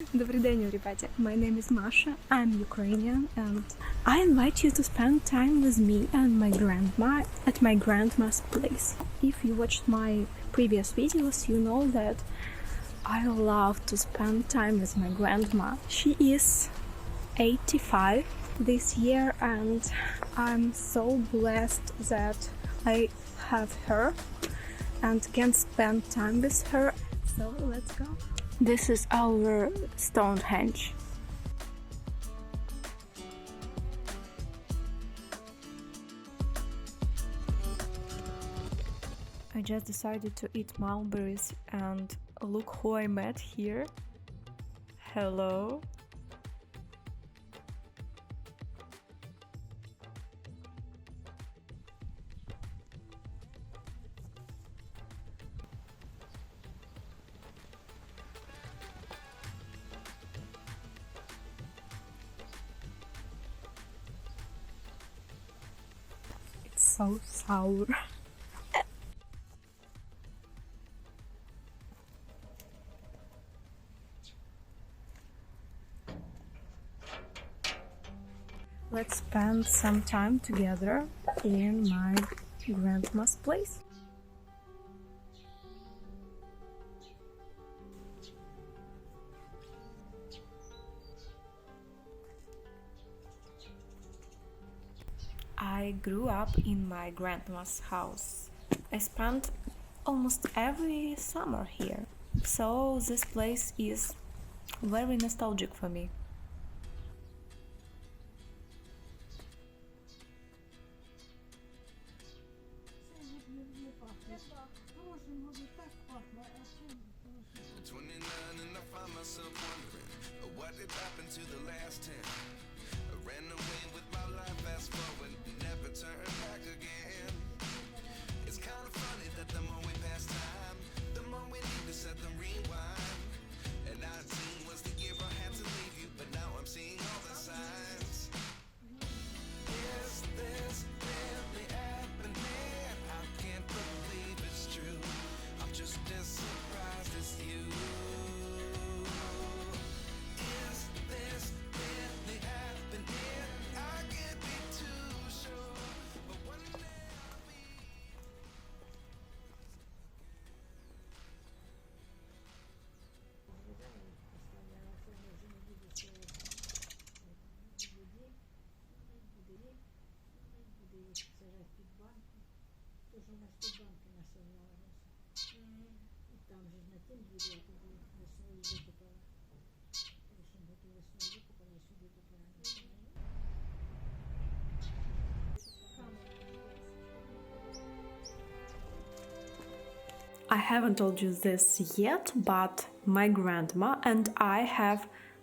Добрий день, everybody. My name is Masha. I'm Ukrainian, and I invite you to spend time with me and my grandma at my grandma's place. If you watched my previous videos, you know that I love to spend time with my grandma. She is 85 this year, and I'm so blessed that I have her and can spend time with her. So let's go. This is our Stonehenge. I just decided to eat mulberries, and look who I met here. Hello. It's so sour. Let's spend some time together in my grandma's place. I grew up in my grandma's house. I spent almost every summer here, so this place is very nostalgic for me. And I find myself wondering what did happen to the last 10. I ran away with my life, fast forward, never turn back again. It's kind of funny that the more we pass time, the more we need to set the rewind. And 19 was the year I had to leave you, but now I'm seeing all the signs. Is this really happening? I can't believe it's true. I'm just as surprised as you. Is this really happening? I can't be too sure, but one day I'll be. Тож у нас під банки населялися. І там же ж на тім двірі, я тоді весною викопала. Лишень готу весною викопала і сюди поклала. I haven't told you this yet, but my grandma and I have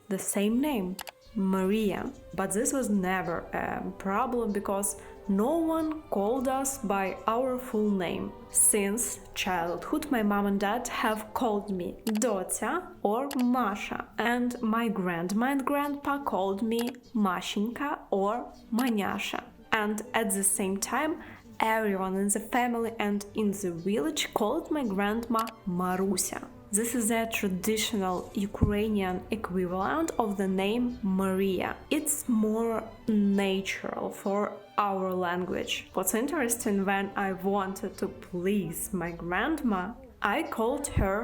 the same name, Maria. But this was never a problem because no one called us by our full name. Since childhood, my mom and dad have called me Dotya or Masha, and my grandma and grandpa called me Mashinka or Manyasha. And at the same time, everyone in the family and in the village called my grandma Marusia. This is a traditional Ukrainian equivalent of the name Maria. It's more natural for our language. What's interesting, when I wanted to please my grandma, I called her,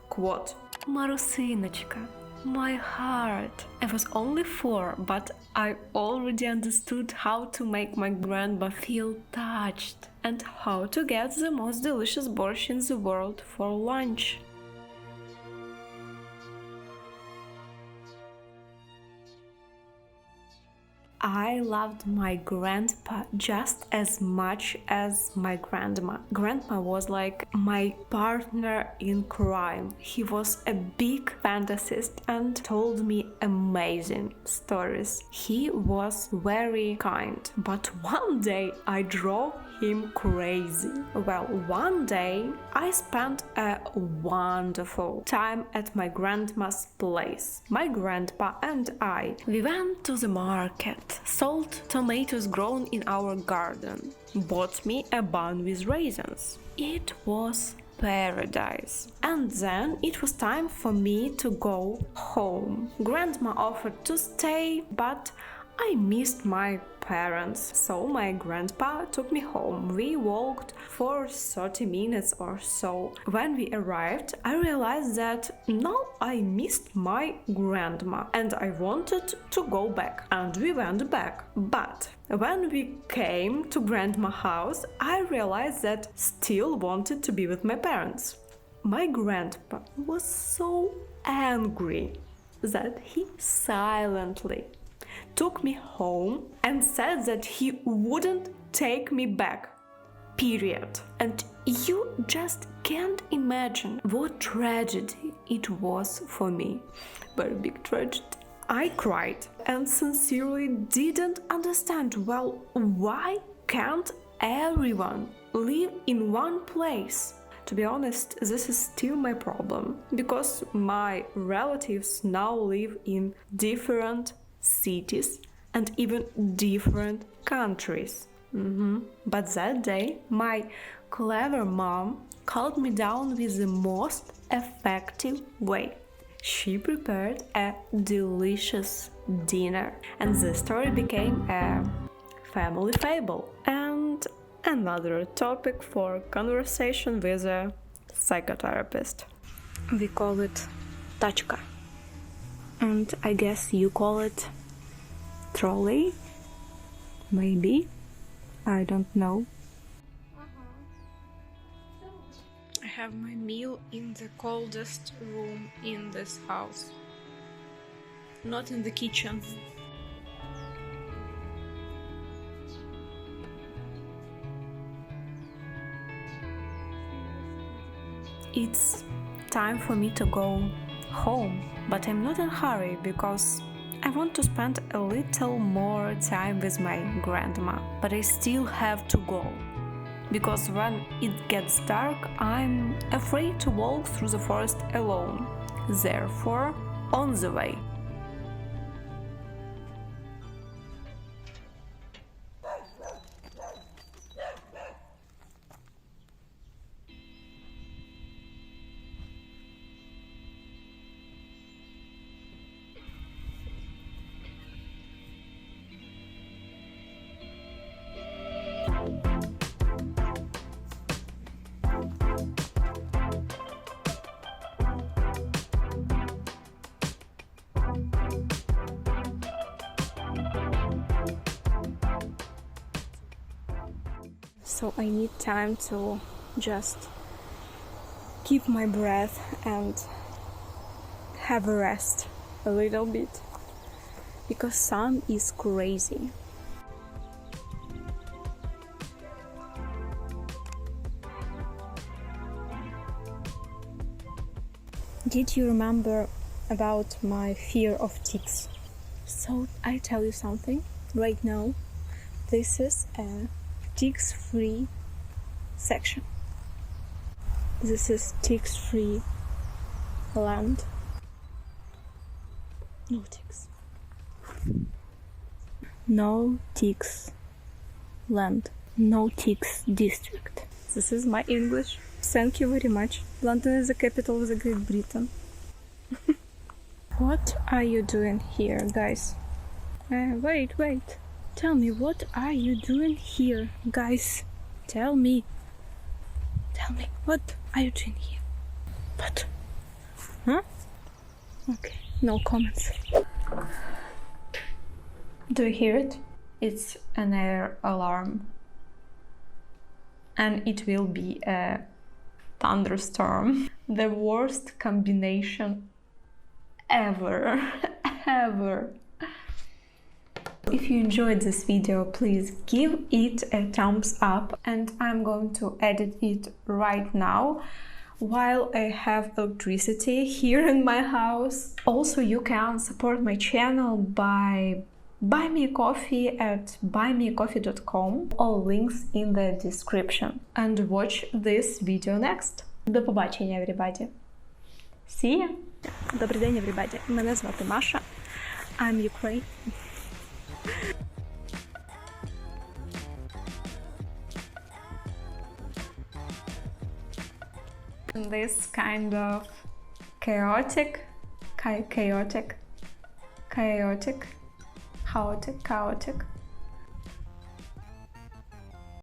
quote, Marusиночка, my heart. I was only 4, but I already understood how to make my grandma feel touched and how to get the most delicious borscht in the world for lunch. I loved my grandpa just as much as my grandma. Grandpa was like my partner in crime. He was a big fantasist and told me amazing stories. He was very kind, but one day I drove him crazy. Well, one day I spent a wonderful time at my grandma's place. My grandpa and I, we went to the market, sold tomatoes grown in our garden, bought me a bun with raisins. It was paradise. And then it was time for me to go home. Grandma offered to stay, but I missed my parents, so my grandpa took me home. We walked for 30 minutes or so. When we arrived, I realized that now I missed my grandma and I wanted to go back. And we went back. But when we came to grandma's house, I realized that still wanted to be with my parents. My grandpa was so angry that he silently took me home and said that he wouldn't take me back. Period. And you just can't imagine what tragedy it was for me. Very big tragedy. I cried and sincerely didn't understand, well, why can't everyone live in one place? To be honest, this is still my problem, because my relatives now live in different cities and even different countries. But that day, my clever mom calmed me down with the most effective way. She prepared a delicious dinner, and the story became a family fable and another topic for conversation with a psychotherapist. We call it tachka. And I guess you call it trolley? Maybe? I don't know. I have my meal in the coldest room in this house. Not in the kitchen. It's time for me to go home, but I'm not in a hurry because I want to spend a little more time with my grandma. But I still have to go, because when it gets dark, I'm afraid to walk through the forest alone. Therefore, on the way. So I need time to just keep my breath and have a rest a little bit, because sun is crazy. Did you remember about my fear of ticks? So I tell you something right now. This is a ticks-free section. This is ticks-free land. No ticks. No ticks land. No ticks district. This is my English. Thank you very much. London is the capital of the Great Britain. What are you doing here, guys? Wait. Tell me, what are you doing here, guys? Tell me, what are you doing here? What? Huh? Okay, no comments. Do you hear it? It's an air alarm. And it will be a thunderstorm. The worst combination ever. If you enjoyed this video, please give it a thumbs up, and I'm going to edit it right now while I have electricity here in my house. Also, you can support my channel by buy me a coffee at buymeacoffee.com. All links in the description. And watch this video next. До побачення, everybody. See ya! Добрий день, everybody. Мене звати Маша. I'm Ukrainian. this kind of chaotic, chaotic, chaotic,